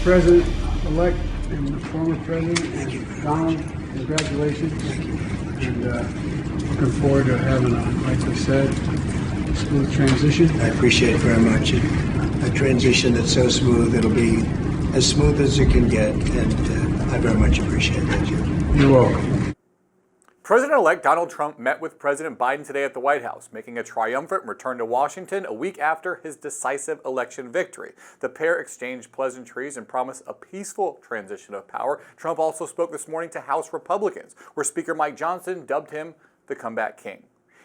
President-elect and the former President, and Donald, congratulations. Thank you. And looking forward to having like we said, smooth transition. I appreciate it very much. A transition that's so smooth, it'll be as smooth as it can get, and I very much appreciate it. Thank you. You're welcome. President-elect Donald Trump met with President Biden today at the White House, making a triumphant return to Washington a week after his decisive election victory. The pair exchanged pleasantries and promised a peaceful transition of power. Trump also spoke this morning to House Republicans, where Speaker Mike Johnson dubbed him the comeback king.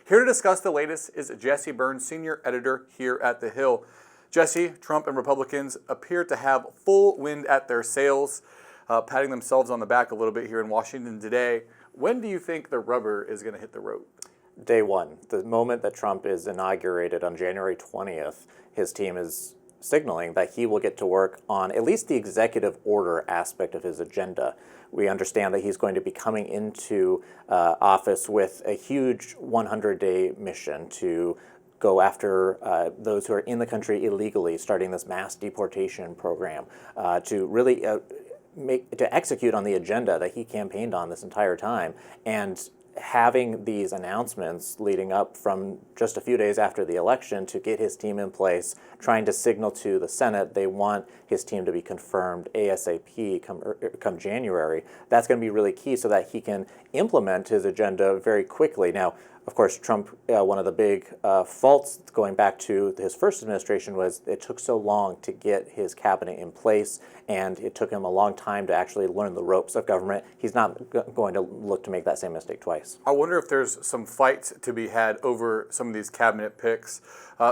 Here to discuss the latest is Jesse Byrnes, senior editor here at The Hill. Jesse, Trump and Republicans appear to have full wind at their sails, patting themselves on the back a little bit here in Washington today. When do you think the rubber is going to hit the road? Day one. The moment that Trump is inaugurated on January 20th, his team is signaling that he will get to work on at least the executive order aspect of his agenda. We understand that he's going to be coming into office with a huge 100-day mission to go after those who are in the country illegally, starting this mass deportation program, to really to execute on the agenda that he campaigned on this entire time. And having these announcements leading up from just a few days after the election to get his team in place, trying to signal to the Senate they want his team to be confirmed ASAP come January, that's going to be really key so that he can implement his agenda very quickly. Now, of course, Trump, one of the big faults going back to his first administration was it took so long to get his cabinet in place, and it took him a long time to actually learn the ropes of government. He's not going to look to make that same mistake twice. I wonder if there's some fights to be had over some of these cabinet picks,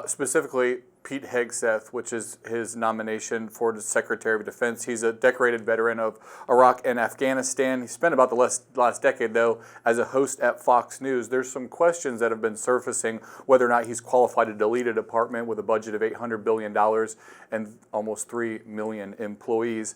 specifically Pete Hegseth, which is his nomination for the Secretary of Defense. He's a decorated veteran of Iraq and Afghanistan. He spent about the last decade, though, as a host at Fox News. There's some questions that have been surfacing whether or not he's qualified to lead a department with a budget of $800 billion and almost 3 million employees.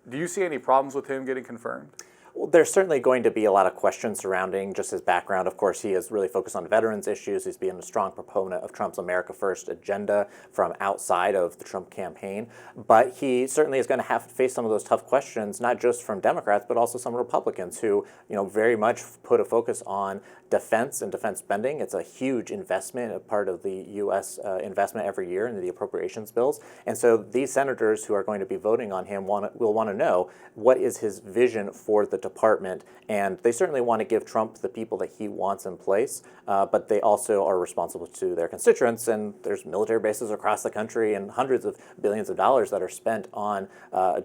Do you see any problems with him getting confirmed? Well, there's certainly going to be a lot of questions surrounding just his background. Of course, he is really focused on veterans issues. He's been a strong proponent of Trump's America First agenda from outside of the Trump campaign. But he certainly is going to have to face some of those tough questions, not just from Democrats, but also some Republicans who, very much put a focus on defense and defense spending. It's a huge investment, a part of the U.S. Investment every year in the appropriations bills. And so these senators who are going to be voting on him will want to know what is his vision for the department. And they certainly want to give Trump the people that he wants in place, but they also are responsible to their constituents. And there's military bases across the country and hundreds of billions of dollars that are spent on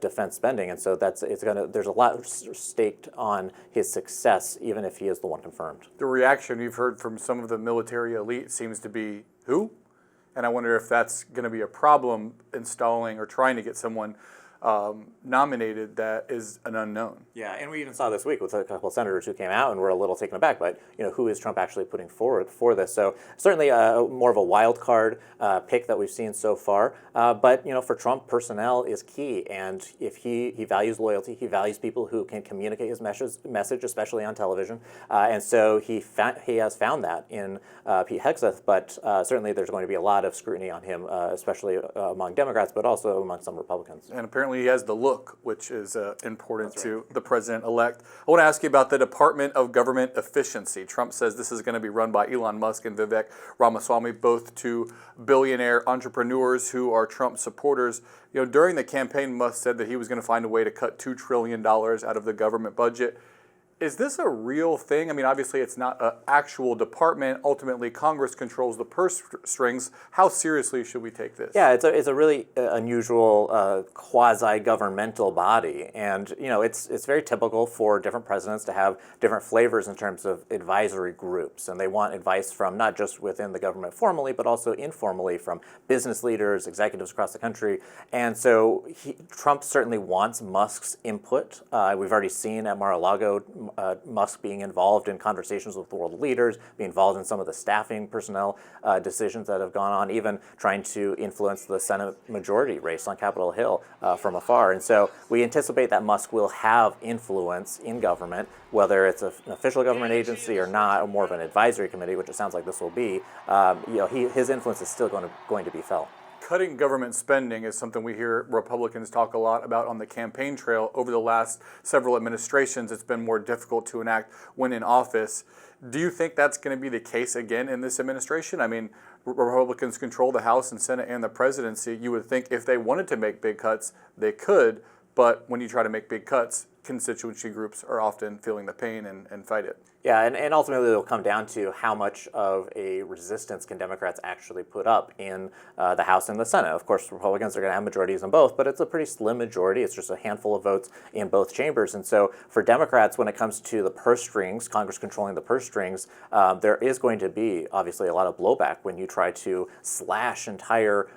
defense spending. And so there's a lot staked on his success, even if he is the one confirmed. The reaction we've heard from some of the military elite seems to be, who? And I wonder if that's going to be a problem installing or trying to get someone nominated that is an unknown. Yeah, and we even saw this week with a couple of senators who came out and were a little taken aback, but who is Trump actually putting forward for this? So certainly more of a wild card pick that we've seen so far. But for Trump, personnel is key, and if he values loyalty, he values people who can communicate his message, especially on television, and so he has found that in Pete Hegseth. But certainly there's going to be a lot of scrutiny on him, especially among Democrats, but also among some Republicans. And apparently he has the look, which is important to the president-elect. I want to ask you about the Department of Government Efficiency. Trump says this is going to be run by Elon Musk and Vivek Ramaswamy, both two billionaire entrepreneurs who are Trump supporters. During the campaign, Musk said that he was going to find a way to cut $2 trillion out of the government budget. Is this a real thing? I mean, obviously it's not an actual department. Ultimately, Congress controls the purse strings. How seriously should we take this? Yeah, it's a really unusual quasi-governmental body, and it's very typical for different presidents to have different flavors in terms of advisory groups, and they want advice from not just within the government formally, but also informally from business leaders, executives across the country. And so Trump certainly wants Musk's input. We've already seen at Mar-a-Lago Musk being involved in conversations with world leaders, being involved in some of the staffing personnel decisions that have gone on, even trying to influence the Senate majority race on Capitol Hill from afar. And so we anticipate that Musk will have influence in government, whether it's an official government agency or not, or more of an advisory committee, which it sounds like this will be. His influence is still going to be felt. cutting government spending is something we hear Republicans talk a lot about on the campaign trail. Over the last several administrations, it's been more difficult to enact when in office. Do you think that's going to be the case again in this administration? I mean, Republicans control the House and Senate and the presidency. You would think if they wanted to make big cuts, they could. But when you try to make big cuts, constituency groups are often feeling the pain and fight it. Yeah, and ultimately it'll come down to how much of a resistance can Democrats actually put up in the House and the Senate. Of course, Republicans are going to have majorities in both, but it's a pretty slim majority. It's just a handful of votes in both chambers. And so for Democrats, when it comes to the purse strings, Congress controlling the purse strings, there is going to be obviously a lot of blowback when you try to slash entire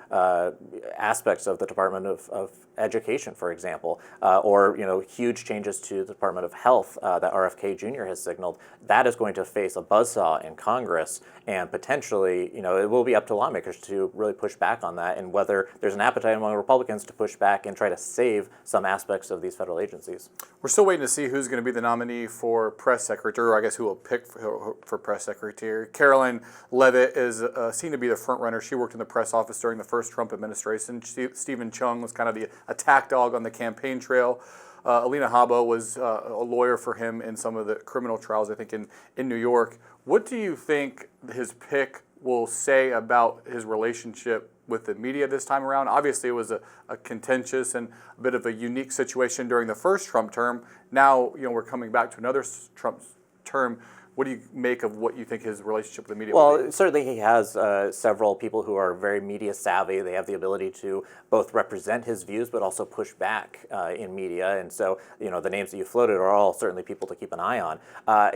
aspects of the Department of Education, for example, or huge changes to the Department of Health that RFK Jr. has signaled. That is going to face a buzzsaw in Congress, and potentially, it will be up to lawmakers to really push back on that, and whether there's an appetite among Republicans to push back and try to save some aspects of these federal agencies. We're still waiting to see who's going to be the nominee for press secretary, or I guess who will pick for press secretary. Caroline Leavitt is seen to be the front runner. She worked in the press office during the first Trump administration. Stephen Chung was kind of the attack dog on the campaign trail. Alina Habba was a lawyer for him in some of the criminal trials, I think, in New York. What do you think his pick will say about his relationship with the media this time around? Obviously, it was a contentious and a bit of a unique situation during the first Trump term. Now, we're coming back to another Trump term. What do you make of what you think his relationship with the media will be? Well, certainly he has several people who are very media savvy. They have the ability to both represent his views but also push back in media. And so, the names that you floated are all certainly people to keep an eye on.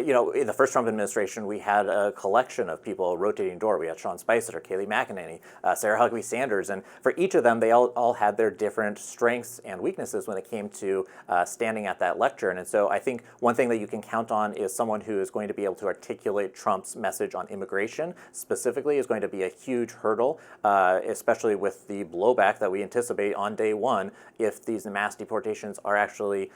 In the first Trump administration, we had a collection of people rotating door. We had Sean Spicer, Kayleigh McEnany, Sarah Huckabee Sanders. And for each of them, they all had their different strengths and weaknesses when it came to standing at that lectern. And so I think one thing that you can count on is someone who is going to be able to articulate Trump's message on immigration specifically is going to be a huge hurdle, especially with the blowback that we anticipate on day one if these mass deportations are actually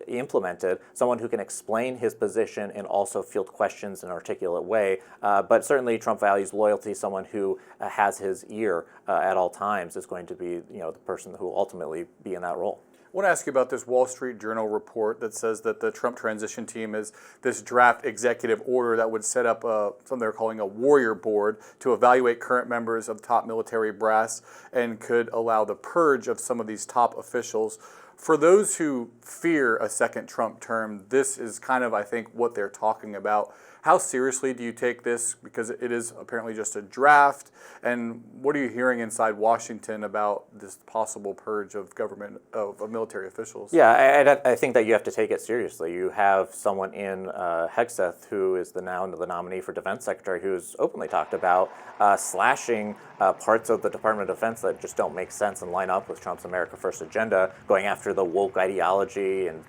implemented. Someone who can explain his position and also field questions in an articulate way. But certainly Trump values loyalty. Someone who has his ear at all times is going to be the person who will ultimately be in that role. I want to ask you about this Wall Street Journal report that says that the Trump transition team is this draft executive order that would set up something they're calling a warrior board to evaluate current members of top military brass and could allow the purge of some of these top officials. For those who fear a second Trump term, this is kind of, I think, what they're talking about. How seriously do you take this? Because it is apparently just a draft. And what are you hearing inside Washington about this possible purge of government, of military officials? Yeah, I think that you have to take it seriously. You have someone in Hegseth, who is now the nominee for defense secretary, who's openly talked about slashing parts of the Department of Defense that just don't make sense and line up with Trump's America First agenda, going after the woke ideology and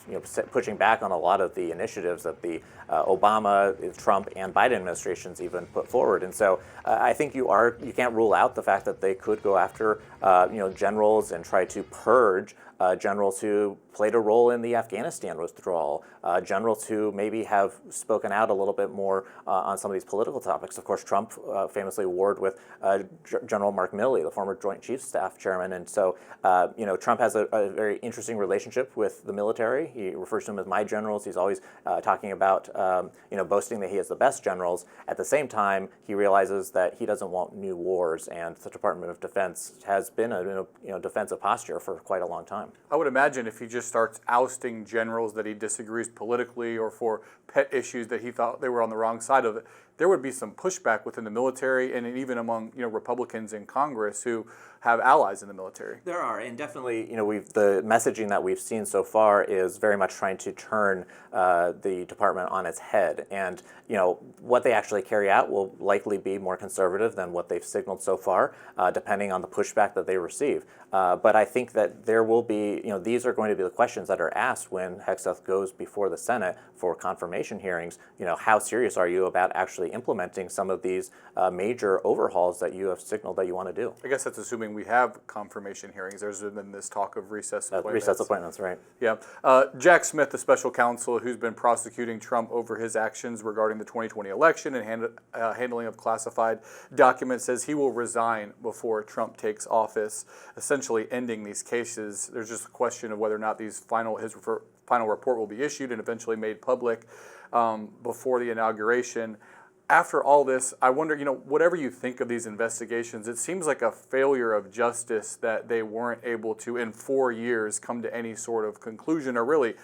pushing back on a lot of the initiatives that the Obama, Trump, and Biden administrations even put forward. And so I think you can't rule out the fact that they could go after generals and try to purge generals who played a role in the Afghanistan withdrawal, generals who maybe have spoken out a little bit more on some of these political topics. Of course, Trump famously warred with General Mark Milley, the former Joint Chiefs of Staff chairman. And so, Trump has a very interesting relationship with the military. He refers to them as my generals. He's always talking about, boasting that he has the best generals. At the same time, he realizes that he doesn't want new wars, and the Department of Defense has been in a defensive posture for quite a long time. I would imagine if he just starts ousting generals that he disagrees politically or for pet issues that he thought they were on the wrong side of it, there would be some pushback within the military and even among Republicans in Congress who have allies in the military. There are, and definitely, the messaging that we've seen so far is very much trying to turn the department on its head. And what they actually carry out will likely be more conservative than what they've signaled so far, depending on the pushback that they receive. But I think that there will be, these are going to be the questions that are asked when Hegseth goes before the Senate for confirmation hearings. How serious are you about actually actually implementing some of these major overhauls that you have signaled that you want to do. I guess that's assuming we have confirmation hearings. There's been this talk of recess appointments. Recess appointments, right. Yeah. Jack Smith, the special counsel who's been prosecuting Trump over his actions regarding the 2020 election and handling of classified documents, says he will resign before Trump takes office, essentially ending these cases. There's just a question of whether or not his final report will be issued and eventually made public before the inauguration. After all this, I wonder, whatever you think of these investigations, it seems like a failure of justice that they weren't able to, in 4 years, come to any sort of conclusion or really,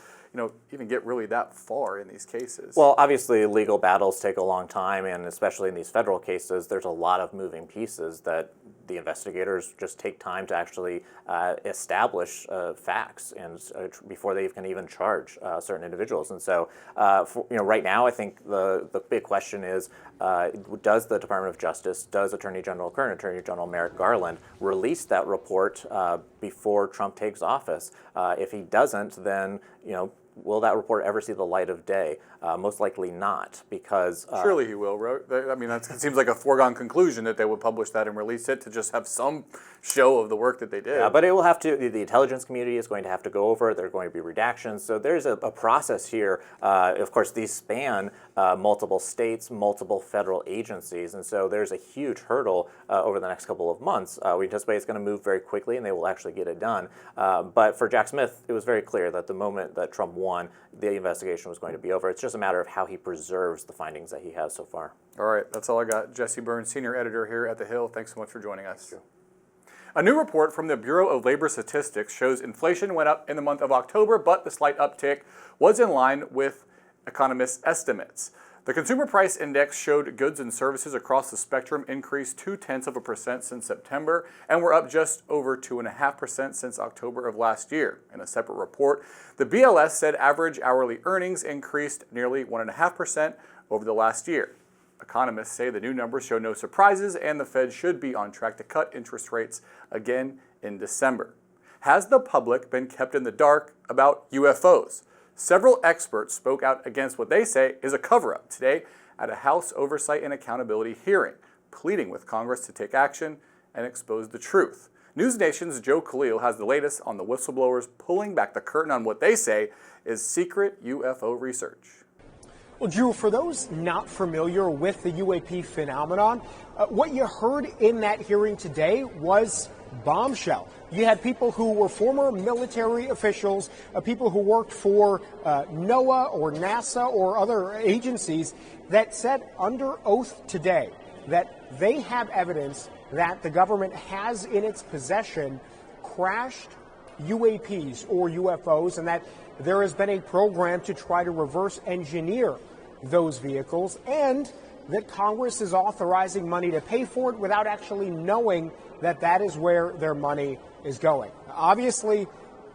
even get really that far in these cases. Well, obviously, legal battles take a long time, and especially in these federal cases, there's a lot of moving pieces that the investigators just take time to actually establish facts and before they can even charge certain individuals. And so, right now, I think the big question is, does the Department of Justice, does current Attorney General Merrick Garland release that report before Trump takes office? If he doesn't, then, will that report ever see the light of day? Most likely not, because... Surely he will, right? I mean, it seems like a foregone conclusion that they would publish that and release it to just have some show of the work that they did. Yeah, but it will have to, the intelligence community is going to have to go over it. There are going to be redactions. So there's a process here. Of course, these span multiple states, multiple federal agencies, and so there's a huge hurdle over the next couple of months. We anticipate it's going to move very quickly, and they will actually get it done. But for Jack Smith, it was very clear that the moment that Trump won, the investigation was going to be over. It's just a matter of how he preserves the findings that he has so far. All right, that's all I got. Jesse Byrnes, senior editor here at The Hill. Thanks so much for joining us. A new report from the Bureau of Labor Statistics shows inflation went up in the month of October, but the slight uptick was in line with economists' estimates. The Consumer Price Index showed goods and services across the spectrum increased 0.2% since September and were up just over 2.5% since October of last year. In a separate report, the BLS said average hourly earnings increased nearly 1.5% over the last year. Economists say the new numbers show no surprises and the Fed should be on track to cut interest rates again in December. Has the public been kept in the dark about UFOs? Several experts spoke out against what they say is a cover-up today at a House Oversight and Accountability hearing, pleading with Congress to take action and expose the truth. NewsNation's Joe Khalil has the latest on the whistleblowers pulling back the curtain on what they say is secret UFO research. Well, Drew, for those not familiar with the UAP phenomenon, what you heard in that hearing today was bombshell. You had people who were former military officials, people who worked for NOAA or NASA or other agencies that said under oath today that they have evidence that the government has in its possession crashed UAPs or UFOs, and that there has been a program to try to reverse engineer those vehicles, and that Congress is authorizing money to pay for it without actually knowing that that is where their money is going. Obviously,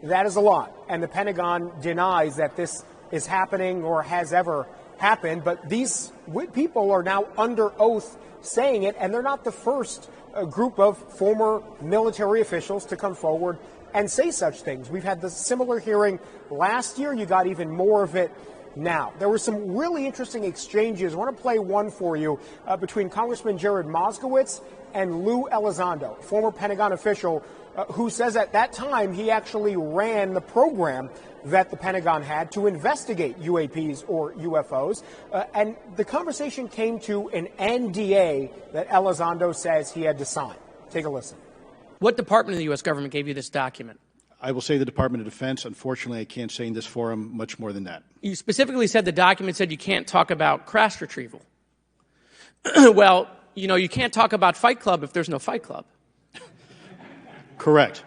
that is a lot, and the Pentagon denies that this is happening or has ever happened, but these people are now under oath saying it, and they're not the first group of former military officials to come forward and say such things. We've had the similar hearing last year. You got even more of it now. There were some really interesting exchanges. I want to play one for you between Congressman Jared Moskowitz and Lou Elizondo, former Pentagon official, who says at that time he actually ran the program that the Pentagon had to investigate UAPs or UFOs. And the conversation came to an NDA that Elizondo says he had to sign. Take a listen. What department of the U.S. government gave you this document? I will say the Department of Defense. Unfortunately, I can't say in this forum much more than that. You specifically said the document said you can't talk about crash retrieval. Well, you can't talk about Fight Club if there's no Fight Club. Correct.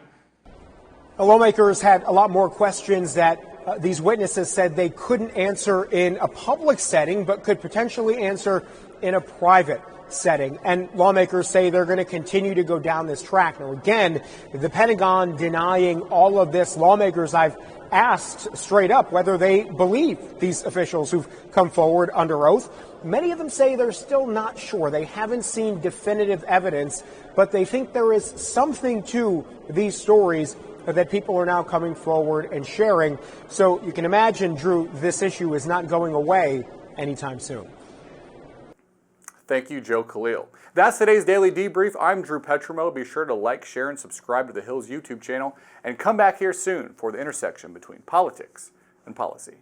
The lawmakers had a lot more questions that these witnesses said they couldn't answer in a public setting, but could potentially answer in a private setting. And lawmakers say they're going to continue to go down this track. Now, again, the Pentagon denying all of this. Lawmakers, I've asked straight up whether they believe these officials who've come forward under oath. Many of them say they're still not sure. They haven't seen definitive evidence, but they think there is something to these stories that people are now coming forward and sharing. So you can imagine, Drew, this issue is not going away anytime soon. Thank you, Joe Khalil. That's today's Daily Debrief. I'm Drew Petrimoulx. Be sure to like, share, and subscribe to the Hill's YouTube channel, and come back here soon for the intersection between politics and policy.